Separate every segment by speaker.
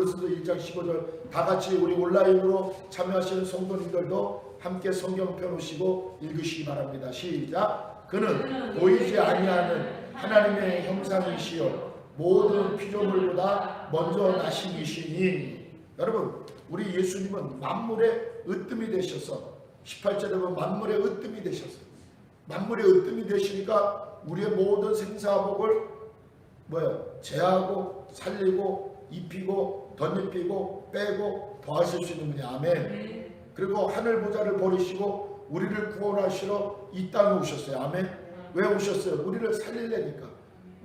Speaker 1: 고린도서 1장 15절 다 같이 우리 온라인으로 참여하시는 성도님들도 함께 성경 펴놓으시고 읽으시기 바랍니다. 시작. 그는 보이지 아니하는 하나님의 형상이시요 모든 피조물보다 먼저 나신 이시니. 여러분, 우리 예수님은 만물의 으뜸이 되셔서 18절에 보면 만물의 으뜸이 되셔서 만물의 으뜸이 되시니까 우리의 모든 생사복을 제하고 살리고 입히고 덧입히고 빼고 더하실 수 있는 분이. 아멘. 그리고 하늘 보좌를 버리시고 우리를 구원하시러 이 땅에 오셨어요. 아멘. 왜 오셨어요? 우리를 살리려니까.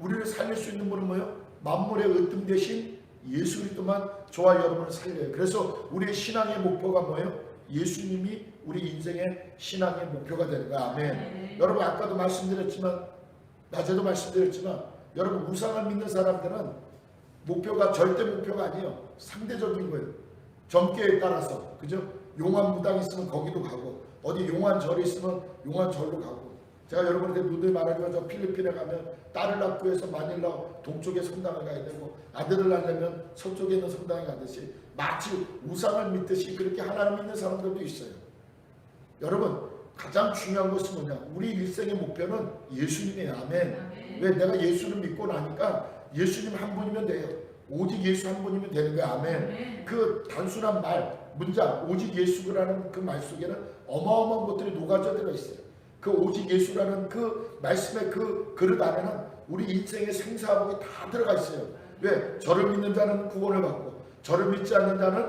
Speaker 1: 우리를 살릴 수 있는 분은 뭐예요? 만물의 으뜸 대신 예수 그리스도만 저와 여러분을 살려요. 그래서 우리의 신앙의 목표가 뭐예요? 예수님이 우리 인생의 신앙의 목표가 되는 거예요. 아멘. 여러분, 아까도 말씀드렸지만, 낮에도 말씀드렸지만, 여러분, 우상을 믿는 사람들은 목표가 절대 목표가 아니에요. 상대적인 거예요. 점괘에 따라서. 그죠? 용안 무당 있으면 거기도 가고, 어디 용안 절이 있으면 용안 절로 가고. 제가 여러분한테 누누이 말하지만 저 필리핀에 가면 딸을 낳고 해서 마닐라 동쪽에 성당을 가야 되고, 아들을 낳으려면 서쪽에 있는 성당에 가듯이 마치 우상을 믿듯이 그렇게 하나님 믿는 사람들도 있어요. 여러분, 가장 중요한 것은 뭐냐? 우리 일생의 목표는 예수님이에요. 아멘. 왜? 내가 예수를 믿고 나니까 예수님 한 분이면 돼요. 오직 예수 한 분이면 되는 거예요. 아멘. 그 단순한 문장 오직 예수라는 그 말 속에는 어마어마한 것들이 녹아져 들어 있어요. 그 오직 예수라는 그 말씀의 그 그릇 안에는 우리 인생의 생사복이 다 들어가 있어요. 왜? 저를 믿는 자는 구원을 받고, 저를 믿지 않는 자는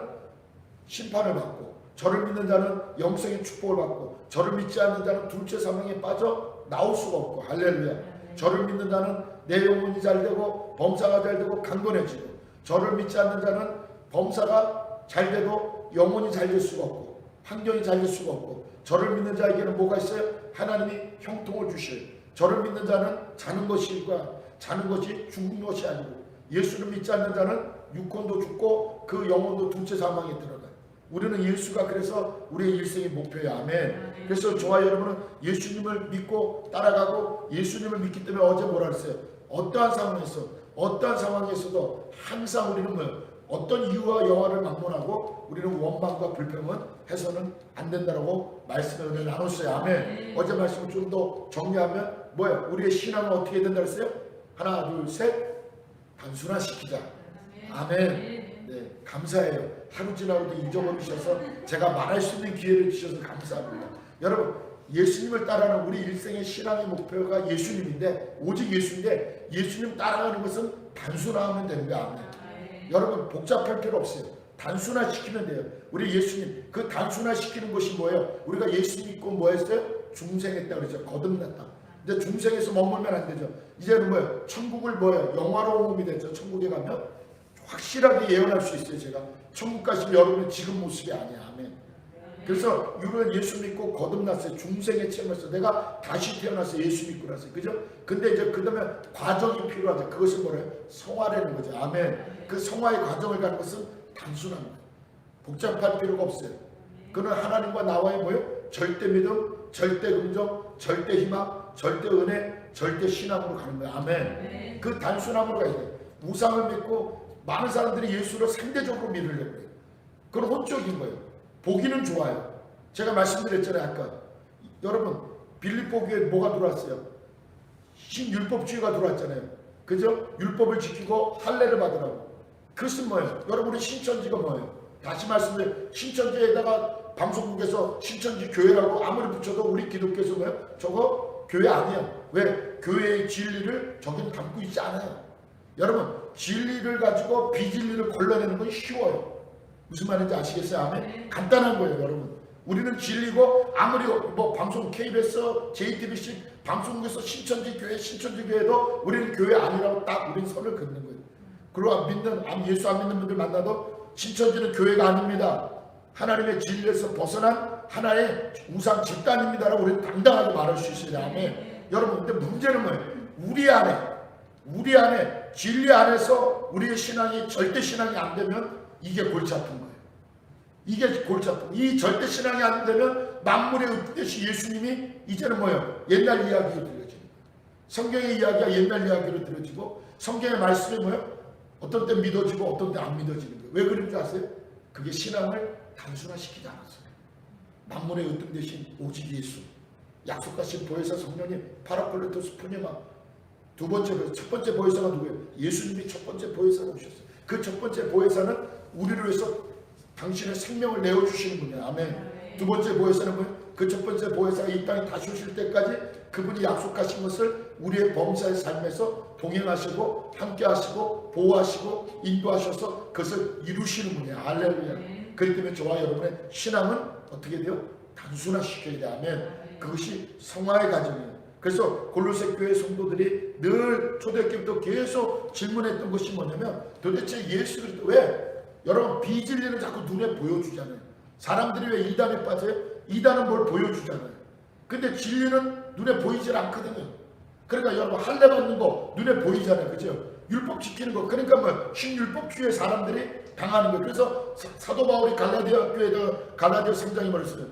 Speaker 1: 심판을 받고, 저를 믿는 자는 영생의 축복을 받고, 저를 믿지 않는 자는 둘째 사망에 빠져 나올 수가 없고. 할렐루야. 저를 믿는 자는 내 영혼이 잘되고 범사가 잘되고 강건해지고, 저를 믿지 않는 자는 범사가 잘돼도 영혼이 잘될 수가 없고 환경이 잘될 수가 없고, 저를 믿는 자에게는 뭐가 있어요? 하나님이 형통을 주셔요. 저를 믿는 자는 자는 것이 죽은 것이 아니고, 예수를 믿지 않는 자는 육혼도 죽고 그 영혼도 둘째 사망에 들어가요. 우리는 예수가 그래서 우리의 일생의 목표예요. 아멘. 그래서 저와 여러분은 예수님을 믿고 따라가고, 예수님을 믿기 때문에 어제 뭐라 했어요? 어떠한 상황에서도 항상 우리는 어떤 이유와 여하를 막론하고 우리는 원망과 불평은 해서는 안 된다라고 말씀을 나눴어요. 아멘. 어제 말씀을 좀 더 정리하면 우리의 신앙은 어떻게 해야 된다 그랬어요? 하나, 둘, 셋. 단순화시키자. 아멘. 네, 감사해요. 하루 지나고도 잊어버리셔서 제가 말할 수 있는 기회를 주셔서 감사합니다. 여러분, 예수님을 따라가는 우리 일생의 신앙의 목표가 예수님인데, 오직 예수인데, 예수님 따라가는 것은 단순화하면 됩니다. 아멘. 여러분, 복잡할 필요 없어요. 단순화시키면 돼요. 우리 예수님, 그 단순화시키는 것이 뭐예요? 우리가 예수 믿고 뭐 했어요? 중생했다 그러죠. 거듭났다. 이제 중생에서 머물면 안 되죠. 이제는 천국을 영화로운 몸이 됐죠. 천국에 가면 확실하게 예언할 수 있어요. 제가 천국 가시면 여러분의 지금 모습이 아니야. 아멘. 그래서 우리는 예수 믿고 거듭났어요. 중생의 체험했어요. 내가 다시 태어나서 예수 믿고 났어요. 그죠? 근데 이제 그 다음에 과정이 필요하죠. 그것은 뭐래요? 성화라는 거죠. 아멘. 그 성화의 과정을 가는 것은 단순한 거예요. 복잡할 필요가 없어요. 그는 하나님과 나와의 절대 믿음, 절대 긍정, 절대 희망, 절대 은혜, 절대 신앙으로 가는 거예요. 아멘. 그 단순함으로 가야 돼요. 우상을 믿고 많은 사람들이 예수를 상대적으로 믿으려고 해요. 그건 혼적인 거예요. 보기는 좋아요. 제가 말씀드렸잖아요. 아까 여러분, 빌립보 교회에 뭐가 들어왔어요? 신율법주의가 들어왔잖아요. 그죠? 율법을 지키고 할례를 받으라고. 그것은 뭐예요? 여러분의 신천지가 뭐예요? 다시 말씀드려요. 신천지에다가 방송국에서 신천지 교회라고 아무리 붙여도 우리 기독교에서 뭐예요? 저거 교회 아니야. 왜? 교회의 진리를 저긴 담고 있지 않아요. 여러분, 진리를 가지고 비진리를 걸러내는 건 쉬워요. 무슨 말인지 아시겠어요? 아멘? 간단한 거예요. 여러분, 우리는 진리고, 아무리 방송 KBS, JTBC 방송국에서 신천지 교회도 우리는 교회 아니라고 딱 우리는 선을 긋는 거예요. 그리고 예수 안 믿는 분들 만나도 신천지는 교회가 아닙니다. 하나님의 진리에서 벗어난 하나의 우상 집단입니다라고 우리는 당당하게 말할 수 있어요. 아멘. 여러분, 근데 문제는 뭐예요? 우리 안에 진리 안에서 우리의 신앙이 절대 신앙이 안 되면 이게 골치 아픈 거예요. 이게 골치 아픈 거예요. 이 절대 신앙이 안 되면 만물의 읍대시 예수님이 이제는 뭐예요? 옛날 이야기로 들려지는 거예요. 성경의 이야기가 옛날 이야기로 들려지고, 성경의 말씀이 뭐예요? 어떤 때 믿어지고 어떤 때 안 믿어지는 거예요. 왜 그런 줄 아세요? 그게 신앙을 단순화시키지 않았어요. 만물의 으뜸 대신 오직 예수, 약속하신 보혜사 성령님, 파라클레토스 푸니마. 두 번째, 첫 번째 보혜사가 누구예요? 예수님이 첫 번째 보혜사가 오셨어요. 그 첫 번째 보혜사는 우리를 위해서 당신의 생명을 내어주시는 분이에요. 아멘. 두 번째 보혜사는 뭐예요? 그 첫 번째 보혜사가 이 땅에 다시 오실 때까지 그분이 약속하신 것을 우리의 범사의 삶에서 동행하시고 함께 하시고 보호하시고 인도하셔서 그것을 이루시는 분이에요. 할렐루야. 그렇기 때문에 저와 여러분의 신앙은 어떻게 돼요? 단순화시켜야 돼. 아멘. 그것이 성화의 과정이에요. 그래서 골로새 교회 성도들이 늘 초대교회부터 계속 질문했던 것이 뭐냐면 도대체 예수 그리스도 왜 여러분 비진리는 자꾸 눈에 보여주잖아요. 사람들이 왜 이단에 빠져요? 이단은 뭘 보여주잖아요. 근데 진리는 눈에 보이질 않거든요. 그러니까 여러분 할례 받는 거 눈에 보이잖아요. 그죠? 율법 지키는 거. 그러니까 뭐 신율법주의 사람들이 당하는 거예요. 그래서 사도 바울이 갈라디아 교회에다 갈라디아 3장에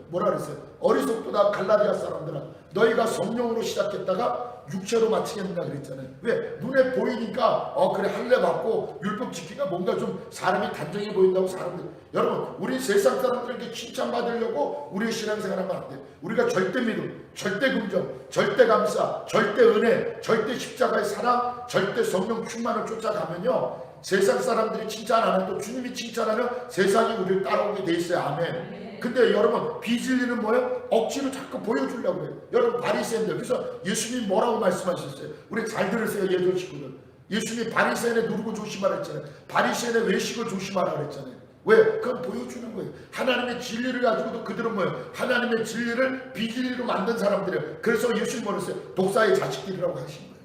Speaker 1: 뭐라 그랬어요? 어리석도다 갈라디아 사람들아, 너희가 성령으로 시작했다가 육체로 마치겠느냐 그랬잖아요. 왜? 눈에 보이니까 그래 할례 받고 율법 지키니까 뭔가 좀 사람이 단정해 보인다고 사람들. 여러분 우리 세상 사람들에게 칭찬받으려고 우리의 신앙생활하면 안 돼요. 우리가 절대 믿음, 절대 긍정, 절대 감사, 절대 은혜, 절대 십자가의 사랑, 절대 성령 충만을 쫓아가면요 세상 사람들이 칭찬 안 해도 주님이 칭찬하면 세상이 우리를 따라오게 돼 있어요. 아멘. 근데 여러분 비진리는 뭐예요? 억지로 자꾸 보여주려고 해요. 여러분 바리새인들. 그래서 예수님이 뭐라고 말씀하셨어요? 우리 잘 들으세요 예전 친구들. 예수님이 바리새인의 누르고 조심하라 했잖아요. 바리새인의 외식을 조심하라 그랬잖아요. 왜? 그건 보여주는 거예요. 하나님의 진리를 가지고도 그들은 뭐예요? 하나님의 진리를 비진리로 만든 사람들이에요. 그래서 예수님 뭐랬어요? 독사의 자식들이라고 하신 거예요.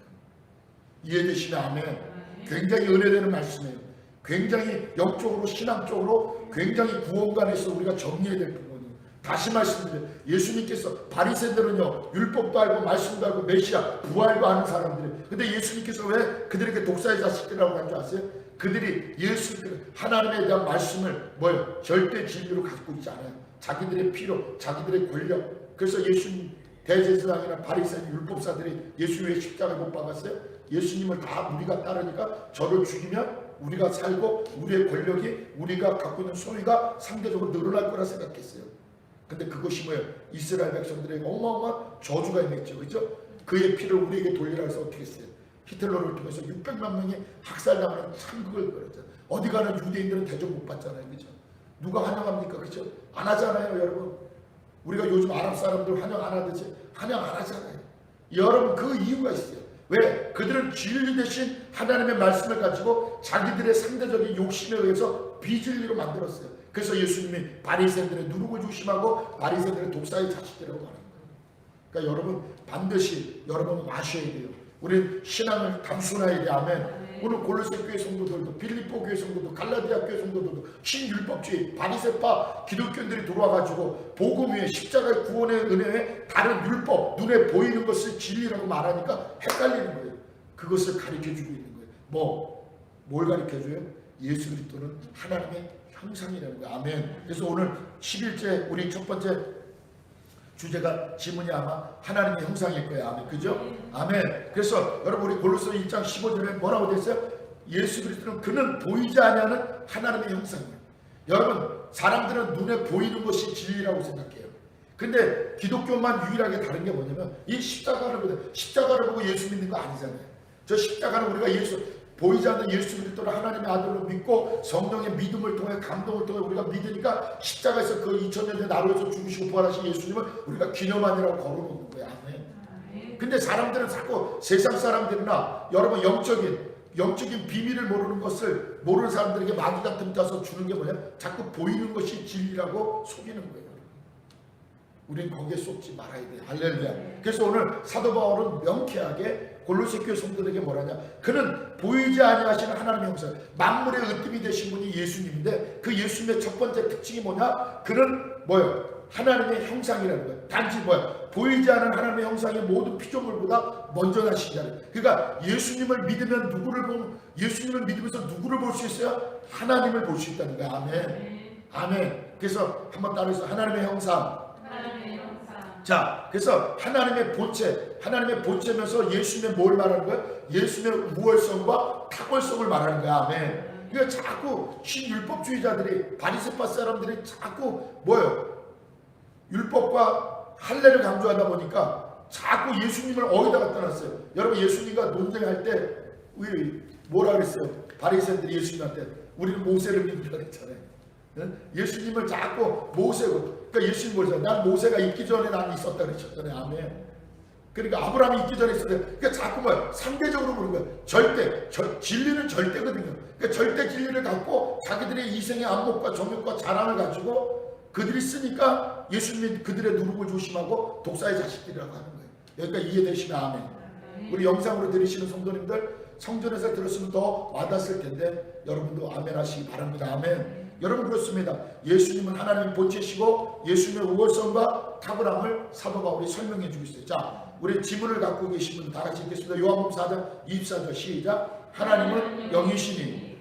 Speaker 1: 이해되시면 아멘. 굉장히 은혜되는 말씀이에요. 굉장히 영적으로 신앙적으로 굉장히 구원관에서 우리가 정리해야 될 부분이에요. 다시 말씀드려요. 예수님께서 바리새인들은요 율법도 알고 말씀도 알고 메시아 부활도 아는 사람들이에요. 근데 예수님께서 왜 그들에게 독사의 자식들이라고 한 줄 아세요? 그들이 하나님에 대한 말씀을 뭐예요? 절대 진리로 갖고 있지 않아요. 자기들의 필요, 자기들의 권력. 그래서 예수님 대제사장이나 바리새인 율법사들이 예수 왜 십자가에 못 박았어요? 예수님을 다 우리가 따르니까 저를 죽이면 우리가 살고 우리의 권력이 우리가 갖고 있는 소유가 상대적으로 늘어날 거라 생각했어요. 근데 그것이 뭐예요? 이스라엘 백성들에게 어마어마한 저주가 있겠죠. 그죠? 그의 피를 우리에게 돌리라 해서 어떻게 했어요? 히틀러를 통해서 600만 명이 학살당하는 참극을 벌였잖아요. 어디 가는 유대인들은 대접 못 받잖아요. 그죠? 누가 환영합니까? 그죠? 안 하잖아요. 여러분 우리가 요즘 아랍 사람들 환영 안 하듯이 환영 안 하잖아요. 여러분 그 이유가 있어요. 왜? 그들은 진리 대신 하나님의 말씀을 가지고 자기들의 상대적인 욕심에 의해서 비진리로 만들었어요. 그래서 예수님이 바리새인들의 누르고 조심하고 바리새인들의 독사의 자식들이라고 하는 거예요. 그러니까 여러분 반드시 여러분은 아셔야 돼요. 우리는 신앙을 단순화해야 돼. 아멘. 오늘 골로새 교회 성도들도 빌립보 교회 성도도 갈라디아 교회 성도들도 신율법주의 바리새파 기독교인들이 들어와가지고 복음 위에 십자가의 구원의 은혜에 다른 율법 눈에 보이는 것을 진리라고 말하니까 헷갈리는 거예요. 그것을 가르쳐주고 있는 거예요. 뭘 가르쳐줘요? 예수 그리스도는 하나님의 형상이라는 거예요. 아멘. 그래서 오늘 11째 우리 첫 번째 주제가 지문이 아마 하나님의 형상일 거예요. 아멘. 그죠? 아멘. 그래서 여러분 우리 골로새 1장 15절에 뭐라고 됐어요? 예수 그리스도는 그는 보이지 아니하는 하나님의 형상이에요. 여러분 사람들은 눈에 보이는 것이 진리라고 생각해요. 근데 기독교만 유일하게 다른 게 뭐냐면 이 십자가를 보고 예수 믿는 거 아니잖아요. 저 십자가는 우리가 보이지 않는 예수 그리스도를 하나님의 아들로 믿고 성령의 믿음을 통해 감동을 통해 우리가 믿으니까 십자가에서 그 2000년 전에 나로 해서 죽으시고 부활하신 예수님을 우리가 기념하느라고 걸어놓는 거예요. 아멘. 근데 사람들은 자꾸 세상 사람들이나 여러분 영적인 비밀을 모르는 것을 모르는 사람들에게 마귀가 틈타서 주는 게 뭐냐? 자꾸 보이는 것이 진리라고 속이는 거예요. 우린 거기에 속지 말아야 돼요. 할렐루야. 그래서 오늘 사도 바울은 명쾌하게 골로새 교회 성도들에게 뭐라냐? 그는 보이지 아니하시는 하나님의 형상, 만물의 으뜸이 되신 분이 예수님인데 그 예수님의 첫 번째 특징이 뭐냐? 그는 뭐예요? 하나님의 형상이라는 거예요. 단지 뭐예요? 보이지 않은 하나님의 형상의 모든 피조물보다 먼저 나신 자예요. 그러니까 예수님을 믿으면 예수님을 믿으면서 누구를 볼 수 있어요? 하나님을 볼 수 있다는 거예요. 아멘. 아멘. 그래서 한번 따라해서 하나님의 형상. 자, 그래서 하나님의 본체면서 예수님의 뭘 말하는 거야? 예수님의 우월성과 탁월성을 말하는 거야. 아멘. 그러니까 자꾸 신율법주의자들이, 바리새파 사람들이 자꾸 뭐예요? 율법과 할례를 강조하다 보니까 자꾸 예수님을 어디다 갖다 놨어요. 여러분, 예수님과 논쟁할 때 우리 뭐라 그랬어요? 바리새인들이 예수님한테 우리는 모세를 믿는다 그랬잖아요. 예수님을 자꾸 모세고, 그러니까 예수님 뭐죠? 난 모세가 있기 전에 난 있었다 그러셨잖아요. 아멘. 그러니까 아브라함이 있기 전에 있었어요. 그러니까 자꾸 뭐 상대적으로 보는 거예요. 진리는 절대거든요. 그러니까 절대 진리를 갖고 자기들의 이생의 안목과 정욕과 자랑을 가지고 그들이 쓰니까 예수님이 그들의 누룩을 조심하고 독사의 자식들이라고 하는 거예요. 여기까지 이해되시면 아멘. 우리 영상으로 들으시는 성도님들, 성전에서 들었으면 더 와닿았을 텐데 여러분도 아멘 하시기 바랍니다. 아멘. 여러분, 그렇습니다. 예수님은 하나님의 본체시고 예수님의 우월성과 탁월함을 사도 바울이 설명해 주고 있어요. 자, 우리 지문을 갖고 계신 분 다 같이 읽겠습니다. 요한복음 4장 24절 시작. 하나님은 영이시니.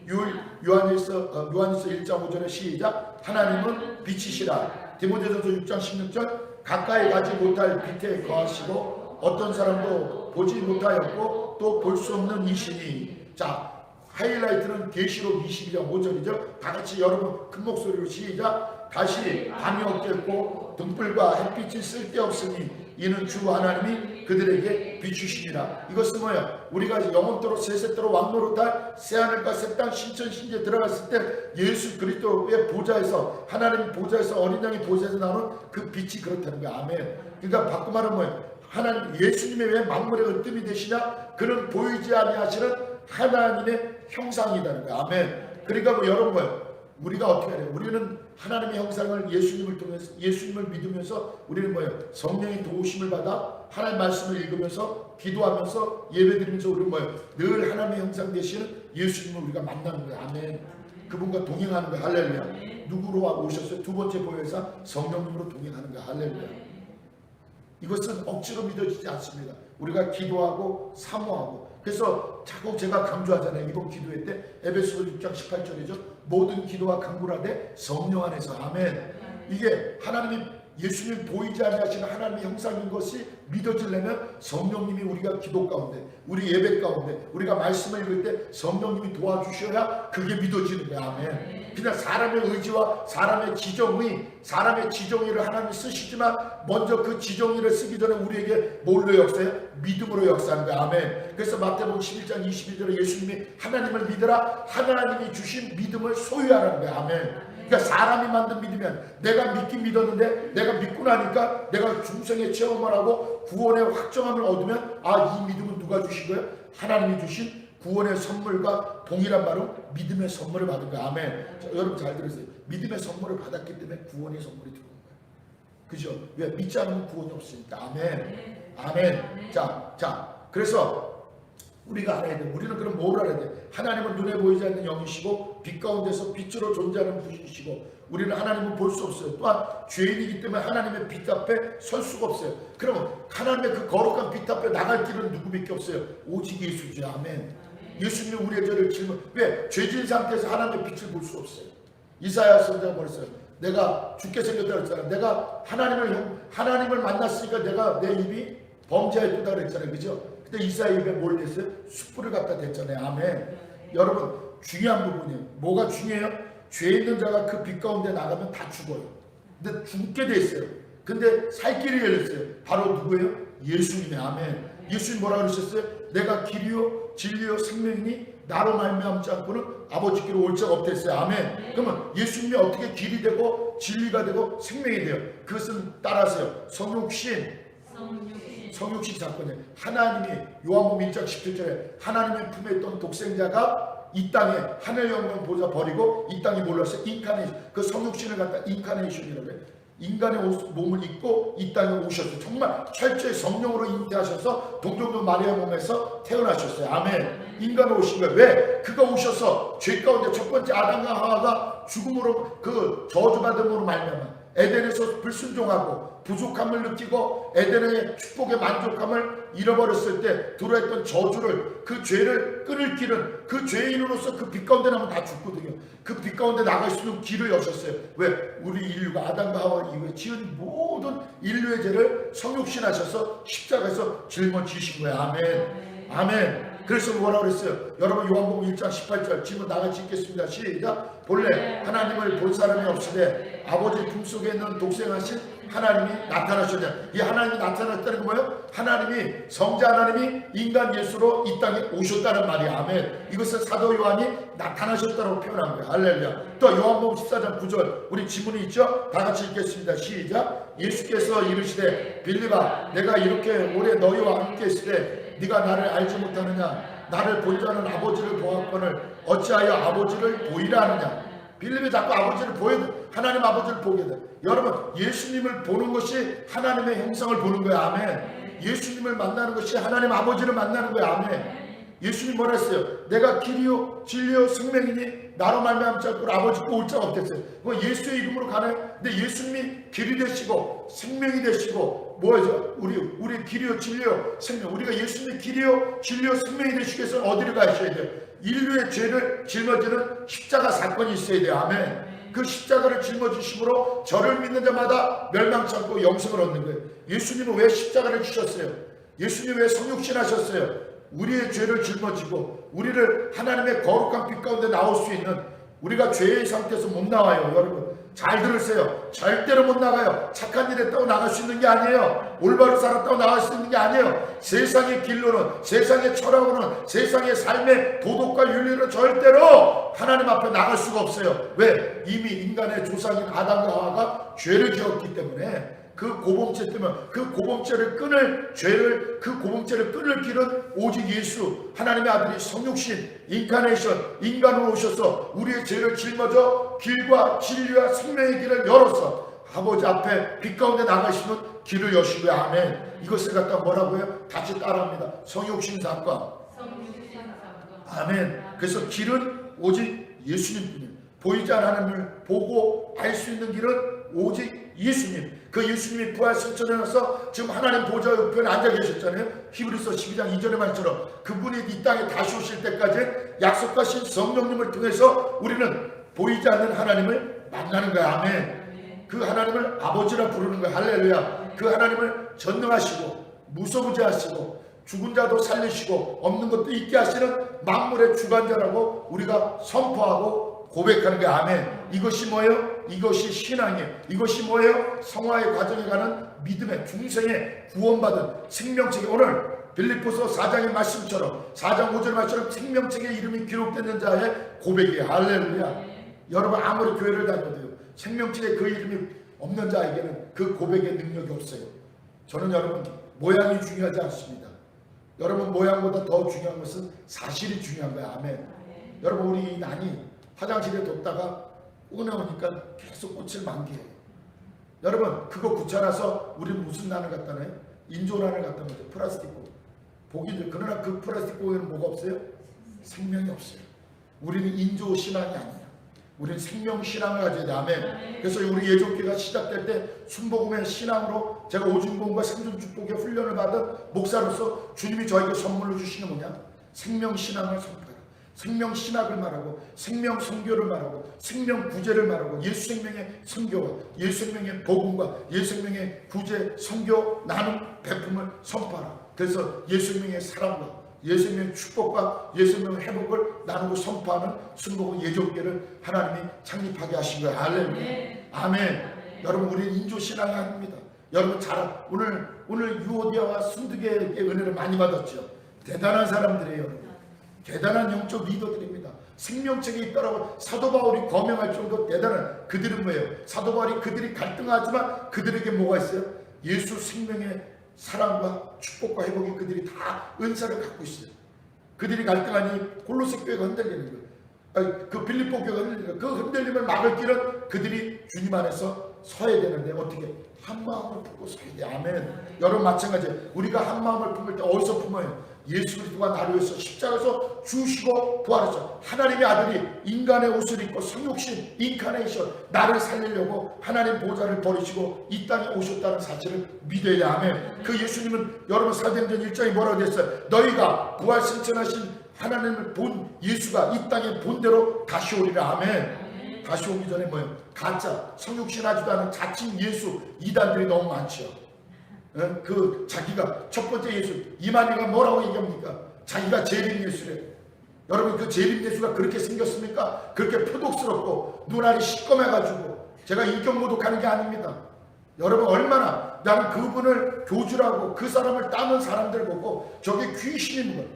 Speaker 1: 요한일서 1장 5절에 시작. 하나님은 빛이시라. 디모데전서 6장 16절 가까이 가지 못할 빛에 거하시고 어떤 사람도 보지 못하였고 또 볼 수 없는 이시니. 자, 하이라이트는 계시록 22장 5절이죠. 다 같이 여러분 큰 목소리로 시작. 다시 밤이 없겠고 등불과 햇빛이 쓸데없으니 이는 주 하나님이 그들에게 비추시니라. 이것은 뭐예요? 우리가 영원토록 세세토록 왕노릇할 새하늘과 새 땅 신천신지에 들어갔을 때 예수 그리스도의 보좌에서, 하나님 보좌에서, 어린 양의 보좌에서 나오는 그 빛이 그렇다는 거야. 아멘. 그러니까 바꿔 말하면 뭐예요? 하나님, 예수님의 왜 만물의 으뜸이 되시냐? 그는 보이지 아니하시는 하나님의 형상이라는 거야. 아멘. 그러니까 뭐 여러분 뭐예요? 우리가 어떻게 해야 돼요? 우리는 하나님의 형상을 예수님을 통해서, 예수님을 믿으면서 우리는 뭐예요? 성령의 도우심을 받아 하나님 말씀을 읽으면서 기도하면서 예배드리면서 우리는 뭐예요? 늘 하나님의 형상 되시는 예수님을 우리가 만나는 거예요. 아멘. 그분과 동행하는 거예요. 할렐루야. 누구로 오셨어요? 두 번째 보혜사 성령님으로 동행하는 거예요. 할렐루야. 이것은 억지로 믿어지지 않습니다. 우리가 기도하고 사모하고. 그래서 자꾸 제가 강조하잖아요. 이번 기도회 때 에베소서 6장 18절이죠. 모든 기도와 간구하되 성령 안에서. 아멘. 이게 하나님이 예수님 보이지 아니하시는 하나님의 형상인 것이 믿어지려면 성령님이 우리가 기도 가운데, 우리 예배 가운데, 우리가 말씀을 읽을 때 성령님이 도와주셔야 그게 믿어지는 거야. 아멘. 그냥 사람의 의지와 사람의 지정의를 하나님이 쓰시지만 먼저 그 지정의를 쓰기 전에 우리에게 뭘로 역사해요? 믿음으로 역사하는 거야. 아멘. 그래서 마태복음 11장 22절에 예수님이 하나님을 믿으라, 하나님이 주신 믿음을 소유하라는 거야. 아멘. 그러니까 사람이 만든 믿으면 내가 믿긴 믿었는데 내가 믿고 나니까 내가 중생의 체험을 하고 구원의 확정함을 얻으면 아, 이 믿음은 누가 주신 거예요? 하나님이 주신 구원의 선물과 동일한 말로 믿음의 선물을 받은 거야. 아멘. 자, 여러분 잘 들으세요. 믿음의 선물을 받았기 때문에 구원의 선물이 들어온 거예요. 그죠? 왜? 믿지 않으면 구원이 없으니까. 아멘. 아멘. 자, 그래서 우리가 알아야 돼. 우리는 그럼 뭘 알아야 돼? 하나님은 눈에 보이지 않는 영이시고 빛 가운데서 빛으로 존재하는 분이시고 우리는 하나님은 볼 수 없어요. 또한 죄인이기 때문에 하나님의 빛 앞에 설 수가 없어요. 그러면 하나님의 그 거룩한 빛 앞에 나갈 길은 누구밖에 없어요? 오직 예수죠. 아멘. 예수님이 우리의 죄를 짊어. 왜? 죄진 상태에서 하나님의 빛을 볼 수 없어요. 이사야 선지자가 말했어요. 내가 죽게 생겼다 그랬잖아요. 내가 하나님을 만났으니까 내가 내 입이 범죄하였다 그랬잖아요. 그죠? 근데 이사야 입에 뭘 댔어요? 숯불을 갖다 댔잖아요. 아멘. 여러분 중요한 부분이에요. 뭐가 중요해요? 죄 있는 자가 그 빛 가운데 나가면 다 죽어요. 근데 죽게 돼 있어요. 근데 살 길이 열렸어요. 바로 누구예요? 예수님의. 아멘. 예수님 뭐라 그러셨어요? 내가 길이요 진리요 생명이니 나로 말미암지 않고는 아버지께로 올 자가 없댔어요. 아멘. 그러면 예수님이 어떻게 길이 되고 진리가 되고 생명이 돼요? 그것은 따라서요. 성육신 사건이에요. 하나님이 요한복음 1장 17절에 하나님의 품에 있던 독생자가 이 땅에 하늘 영광 보좌 버리고 이 땅에 몰랐어요. 인카네이션. 그 성육신을 갖다 인카네이션이라고 해요. 인간의 몸을 입고 이 땅에 오셨어요. 정말 철저히 성령으로 잉태하셔서 동정녀 마리아 몸에서 태어나셨어요. 아멘. 인간으로 오신 거예요. 왜? 그가 오셔서 죄 가운데 첫 번째 아담과 하와가 죽음으로 그 저주받음으로 말미암아 에덴에서 불순종하고 부족함을 느끼고 에덴의 축복의 만족함을 잃어버렸을 때 들어왔던 저주를, 그 죄를 끊을 길은 그 죄인으로서 그 빛 가운데 나면 다 죽거든요. 그 빛 가운데 나갈 수 있는 길을 여셨어요. 왜? 우리 인류가 아담과 하와 이후에 지은 모든 인류의 죄를 성육신하셔서 십자가에서 짊어지신 거예요. 아멘. 아멘. 그래서 뭐라고 그랬어요? 여러분 요한복음 1장 18절 지금 나같이 읽겠습니다. 시작. 본래 하나님을 볼 사람이 없으되 아버지 품속에 있는 독생하신 하나님이 나타나셨냐. 이 하나님이 나타났다는 건 뭐예요? 하나님이, 성자 하나님이 인간 예수로 이 땅에 오셨다는 말이야. 아멘. 이것을 사도 요한이 나타나셨다고 표현한 거예요. 할렐루야. 또 요한복음 14장 9절 우리 지문이 있죠? 다 같이 읽겠습니다. 시작. 예수께서 이르시되 빌립아 내가 이렇게 오래 너희와 함께 있으되 네가 나를 알지 못하느냐. 나를 본 자는 아버지를 보았거늘 어찌하여 아버지를 보이라 하느냐. 빌립이 자꾸 아버지를 보여야 돼. 하나님 아버지를 보게 돼. 여러분 예수님을 보는 것이 하나님의 형상을 보는 거야. 아멘. 예수님을 만나는 것이 하나님 아버지를 만나는 거야. 아멘. 예수님 뭐라 했어요? 내가 길이요 진리요 생명이니 나로 말미암지 않고 아버지께 올 자가 없겠어요. 그 예수의 이름으로 가네. 근데 예수님이 길이 되시고 생명이 되시고 뭐죠? 우리 길이요 진리요 생명. 우리가 예수님의 길이요 진리요 생명이 되시기 위해서 어디를 가셔야 돼요? 인류의 죄를 짊어지는 십자가 사건이 있어야 돼요. 아멘. 그 십자가를 짊어지심으로 저를 믿는 자마다 멸망치 않고 영생을 얻는 거예요. 예수님은 왜 십자가를 주셨어요? 예수님 왜 성육신하셨어요? 우리의 죄를 짊어지고 우리를 하나님의 거룩한 빛 가운데 나올 수 있는, 우리가 죄의 상태에서 못 나와요. 여러분 잘 들으세요. 절대로 못 나가요. 착한 일 했다고 나갈 수 있는 게 아니에요. 올바로 살았다고 나갈 수 있는 게 아니에요. 세상의 길로는, 세상의 철학으로는, 세상의 삶의 도덕과 윤리로 절대로 하나님 앞에 나갈 수가 없어요. 왜? 이미 인간의 조상인 아담과 하와가 죄를 지었기 때문에. 그 고범죄 때문에 그 고범죄를 끊을 죄를, 그 고범죄를 끊을 길은 오직 예수 하나님의 아들이 성육신 인카네이션 인간으로 오셔서 우리의 죄를 짊어져 길과 진리와 생명의 길을 열어서 아버지 앞에 빛 가운데 나가시는 길을 여신 거야. 아멘. 이것을 갖다 뭐라고 해요? 다시 따라합니다. 성육신 사건. 아멘. 그래서 길은 오직 예수님뿐이에요. 보이지 않는 하나님을 보고 알 수 있는 길은 오직 예수님. 그 예수님이 부활 승천해서 지금 하나님 보좌 옆에 앉아 계셨잖아요. 히브리서 12장 2절의 말처럼 그분이 이 땅에 다시 오실 때까지 약속하신 성령님을 통해서 우리는 보이지 않는 하나님을 만나는 거야. 아멘. 그 하나님을 아버지라 부르는 거야. 할렐루야. 그 하나님을 전능하시고 무소부재하시고 죽은 자도 살리시고 없는 것도 있게 하시는 만물의 주관자라고 우리가 선포하고 고백하는 게 아멘. 이것이 뭐예요? 이것이 신앙이에요. 이것이 뭐예요? 성화의 과정에 가는 믿음의 중생의 구원받은 생명책이, 오늘 빌립보서 4장의 말씀처럼 4장 5절 말처럼 생명책의 이름이 기록되는 자의 고백이에요. 할렐루야. 여러분 아무리 교회를 다녀도요 생명책에 그 이름이 없는 자에게는 그 고백의 능력이 없어요. 저는 여러분 모양이 중요하지 않습니다. 여러분 모양보다 더 중요한 것은 사실이 중요한 거예요. 아멘. 여러분 우리 난이 화장실에 뒀다가 꺼내오니까 계속 꽃을 만개해요. 여러분 그거 귀찮아서 우리는 무슨 난을 갖다 놔요? 인조난을 갖다 놓죠. 플라스틱 고. 보기들. 그러나 그 플라스틱 고에는 뭐가 없어요? 생명이 없어요. 우리는 인조 신앙이 아니에요. 우리는 생명 신앙을 가져야 돼. 아멘. 그래서 우리 예정기가 시작될 때 순복음의 신앙으로 제가 오중공과 생존축복의 훈련을 받은 목사로서 주님이 저에게 선물로 주시는 뭐냐? 생명 신앙을 선포해요. 생명 신학을 말하고 생명 선교를 말하고 생명 구제를 말하고 예수 생명의 선교와 예수 생명의 복음과 예수 생명의 구제 선교 나눔 베품을 선포하라. 그래서 예수 생명의 사랑과 예수 생명의 축복과 예수 생명의 회복을 나누고 선포하는 순복음 예정계를 하나님이 창립하게 하신 거예요. 할렐루야. 아멘. 여러분 우리는 인조 신앙이 아닙니다. 여러분 잘 오늘 유오디아와 순두계의 은혜를 많이 받았죠. 대단한 사람들이에요. 여러분. 대단한 영적 리더들입니다. 생명책에 있다라고 사도 바울이 거명할 정도 대단한, 그들은 뭐예요? 사도 바울이 그들이 갈등하지만 그들에게 뭐가 있어요? 예수 생명의 사랑과 축복과 회복이 그들이 다 은사를 갖고 있어요. 그들이 갈등하니 골로새 교회가 흔들리는 거예요. 그 빌립보 교회가 흔들리는 거예요. 그 흔들림을 막을 길은 그들이 주님 안에서 서야 되는데 어떻게? 한 마음을 품고 서야 돼. 아멘. 여러분 마찬가지예요. 우리가 한 마음을 품을 때 어디서 품어요? 예수 그리스도가 나를 위해서 십자가에서 죽으시고 부활하셔. 하나님의 아들이 인간의 옷을 입고 성육신 인카네이션 나를 살리려고 하나님 보좌를 버리시고 이 땅에 오셨다는 사실을 믿어야 하면 그 예수님은 여러분 사도행전 1장에 뭐라고 됐어요? 너희가 부활승천하신 하나님을 본 예수가 이 땅에 본대로 다시 오리라. 아멘. 다시 오기 전에 뭐예요? 가짜 성육신하지도 않은 자칭 예수 이단들이 너무 많죠. 그 자기가 첫 번째 예수 이만희가 뭐라고 얘기합니까? 자기가 재림 예수래. 여러분 그 재림 예수가 그렇게 생겼습니까? 그렇게 표독스럽고 눈알이 시꺼매가지고 제가 인격 모독하는 게 아닙니다. 여러분 얼마나 나는 그분을 교주라고 그 사람을 따는 사람들 보고 저게 귀신인 걸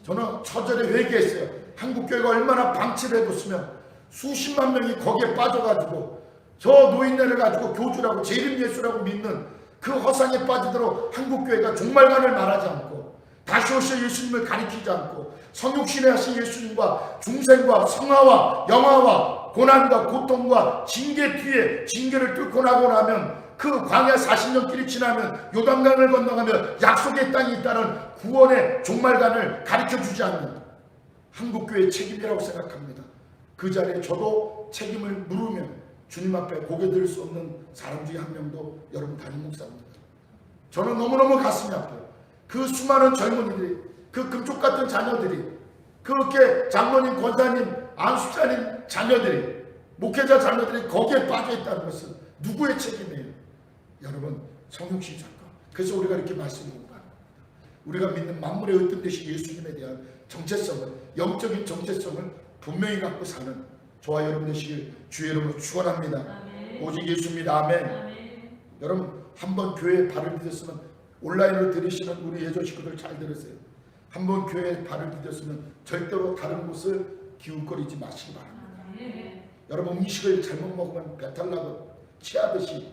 Speaker 1: 저는 처절히 회개했어요. 한국교회가 얼마나 방치를 해뒀으면 수십만 명이 거기에 빠져가지고 저 노인네를 가지고 교주라고 재림 예수라고 믿는 그 허상에 빠지도록 한국교회가 종말관을 말하지 않고 다시 오실 예수님을 가리키지 않고 성육신에 하신 예수님과 중생과 성화와 영화와 고난과 고통과 징계 뒤에 징계를 뚫고 나고 나면 그 광야 40년 길이 지나면 요단강을 건너가며 약속의 땅이 있다는 구원의 종말관을 가르쳐주지 않는 한국교회의 책임이라고 생각합니다. 그 자리에 저도 책임을 물으면 주님 앞에 고개 들 수 없는 사람 중에 한 명도 여러분 담임 목사입니다. 저는 너무너무 가슴이 아파요. 그 수많은 젊은이들이 그 금쪽 같은 자녀들이 그렇게 장로님, 권사님, 안수자님 자녀들이 목회자 자녀들이 거기에 빠져있다는 것은 누구의 책임이에요? 여러분 성육신 사건. 그래서 우리가 이렇게 말씀을 공부하는 겁니다. 우리가 믿는 만물의 어떤 되신 예수님에 대한 정체성을 영적인 정체성을 분명히 갖고 사는 저와 여러분 되시길 주의 이름으로 축원합니다. 아멘. 오직 예수입니다. 아멘. 아멘. 여러분 한번 교회에 발을 디뎠으면 온라인으로 들으시는 우리 예전 식구들 잘 들으세요. 한번 교회에 발을 디뎠으면 절대로 다른 곳을 기웃거리지 마시기 바랍니다. 아멘. 여러분 음식을 잘못 먹으면 배탈 나고 취하듯이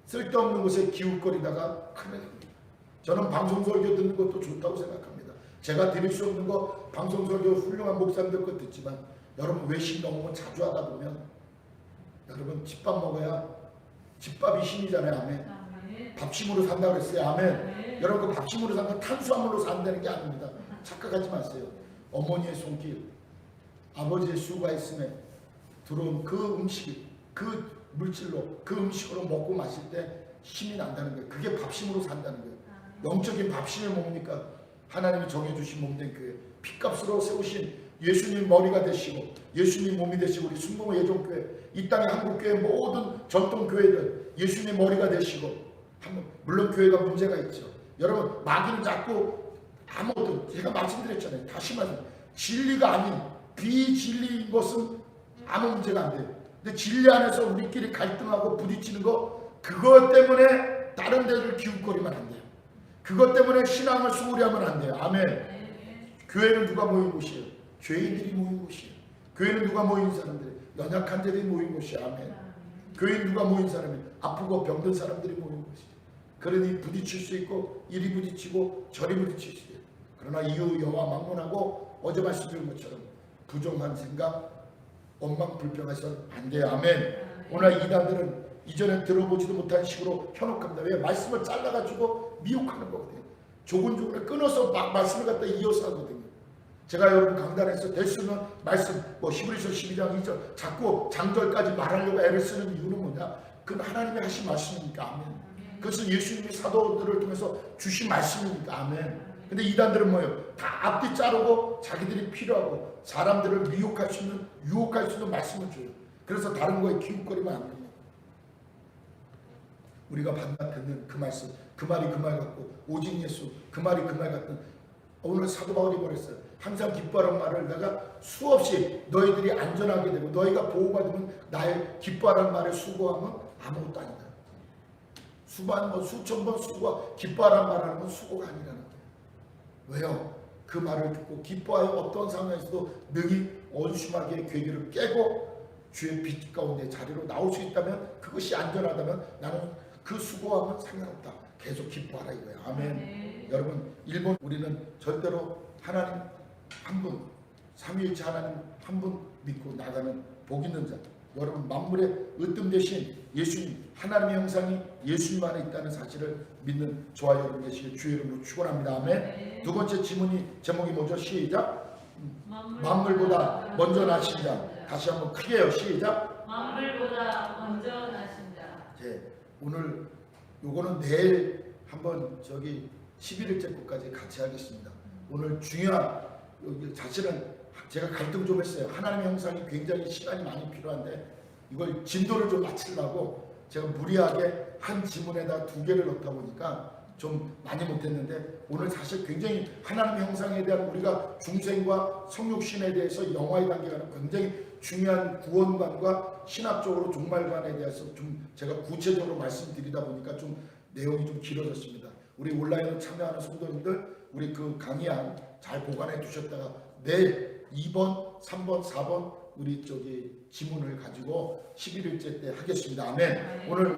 Speaker 1: 쓸데없는 곳에 기웃거리다가 큰일 납니다. 저는 방송설교 듣는 것도 좋다고 생각합니다. 제가 드릴 수 없는 거 방송설교 훌륭한 목사님들 것 듣지만 여러분 외식 너무 자주 하다 보면 여러분 집밥 먹어야 집밥이 힘이잖아요. 아멘. 밥심으로 산다고 그랬어요. 아멘. 여러분 그 밥심으로 산 건 탄수화물로 산다는 게 아닙니다. 착각하지 마세요. 어머니의 손길 아버지의 수가 있음에 들어온 그 음식이 그 물질로 그 음식으로 먹고 마실 때 힘이 난다는 거예요. 그게 밥심으로 산다는 거예요. 영적인 밥심이 뭡니까? 하나님이 정해주신 몸된 교회 핏값으로 세우신 예수님 머리가 되시고 예수님 몸이 되시고 우리 순봉 예종교회 이 땅의 한국교회 모든 전통교회들 예수님 머리가 되시고 물론 교회가 문제가 있죠. 여러분 마귀는 자꾸 아무것도 제가 말씀드렸잖아요. 다시 말해 진리가 아닌 비진리인 것은 아무 문제가 안 돼요. 근데 진리 안에서 우리끼리 갈등하고 부딪히는 거 그것 때문에 다른 데를 기웃거리면 안 돼요. 그것 때문에 신앙을 소홀히 하면 안 돼요. 아멘. 교회는 누가 모인 곳이에요? 죄인들이 모인 곳이에요. 교회는 누가 모인 사람들이 연약한 자들이 모인 곳이에요. 아멘. 교회는 누가 모인 사람이 아프고 병든 사람들이 모인 곳이에요. 그러니 부딪힐 수 있고 이리 부딪히고 저리 부딪힐 수 있어요. 그러나 이유 여호와 막론하고 어제 말씀드린 것처럼 부정한 생각 원망불평해서는 안 돼요. 아멘. 오늘 이단들은 이전에 들어보지도 못한 식으로 현혹합니다. 왜? 말씀을 잘라가지고 미혹하는 거거든요. 조근조근을 끊어서 막 말씀을 갖다 이어서 하거든요. 제가 여러분 강단에서 될 수 있는 말씀 히브리서 12장 2절 자꾸 장절까지 말하려고 애를 쓰는 이유는 뭐냐? 그건 하나님이 하신 말씀이니까. 아멘. 그것은 예수님이 사도들을 통해서 주신 말씀이니까. 아멘. 근데 이단들은 뭐예요? 다 앞뒤 자르고 자기들이 필요하고 사람들을 미혹할 수 있는 유혹할 수 있는 말씀을 줘요. 그래서 다른 거에 기웃거리면 안 됩니다. 우리가 반만 듣는 그 말씀, 그 말이 그 말 같고 오직 예수, 그 말이 그 말 같은 오늘 사도 바울이 그랬어요. 항상 기뻐하는 말을 내가 수없이 너희들이 안전하게 되고 너희가 보호받으면 나의 기뻐하는 말에 수고하면 아무것도 아니다. 수만 번 수천 번 수고하 기뻐하는 말하는 건 수고가 아니라는 거예요. 왜요? 그 말을 듣고 기뻐하여 어떤 상황에서도 능히 온심하게 괴기를 깨고 주의 빛 가운데 자리로 나올 수 있다면 그것이 안전하다면 나는 그 수고함은 상관없다. 계속 기뻐하라 이거예요. 아멘. 여러분 일본 우리는 절대로 하나님 한 분 삼위일체 하나님 한 분 믿고 나가는 복 있는 자 여러분 만물의 으뜸 대신 예수님 하나님의 형상이 예수님 안에 있다는 사실을 믿는 저와 여러분 되시길 주의 이름으로 축원합니다. 아멘. 두 번째 지문이 제목이 뭐죠? 시작. 만물보다 먼저 나신 자. 다시 한번 크게요. 시작.
Speaker 2: 만물보다 먼저 나신 자.
Speaker 1: 오늘 요거는 내일 한번 저기 11일째 것까지 같이 하겠습니다. 오늘 중요한 여기 사실은 제가 갈등 좀 했어요. 하나님의 형상이 굉장히 시간이 많이 필요한데 이걸 진도를 좀 맞추려고 제가 무리하게 한 지문에다 2개를 넣다 보니까 좀 많이 못했는데 오늘 사실 굉장히 하나님의 형상에 대한 우리가 중생과 성육신에 대해서 영화에 담겨가는 굉장히 중요한 구원관과 신학적으로 종말관에 대해서 좀 제가 구체적으로 말씀드리다 보니까 좀 내용이 좀 길어졌습니다. 우리 온라인으로 참여하는 성도님들 우리 그 강의안 잘 보관해 두셨다가 내일 2번, 3번, 4번 우리 저기 지문을 가지고 11일째 때 하겠습니다. 아멘. 오늘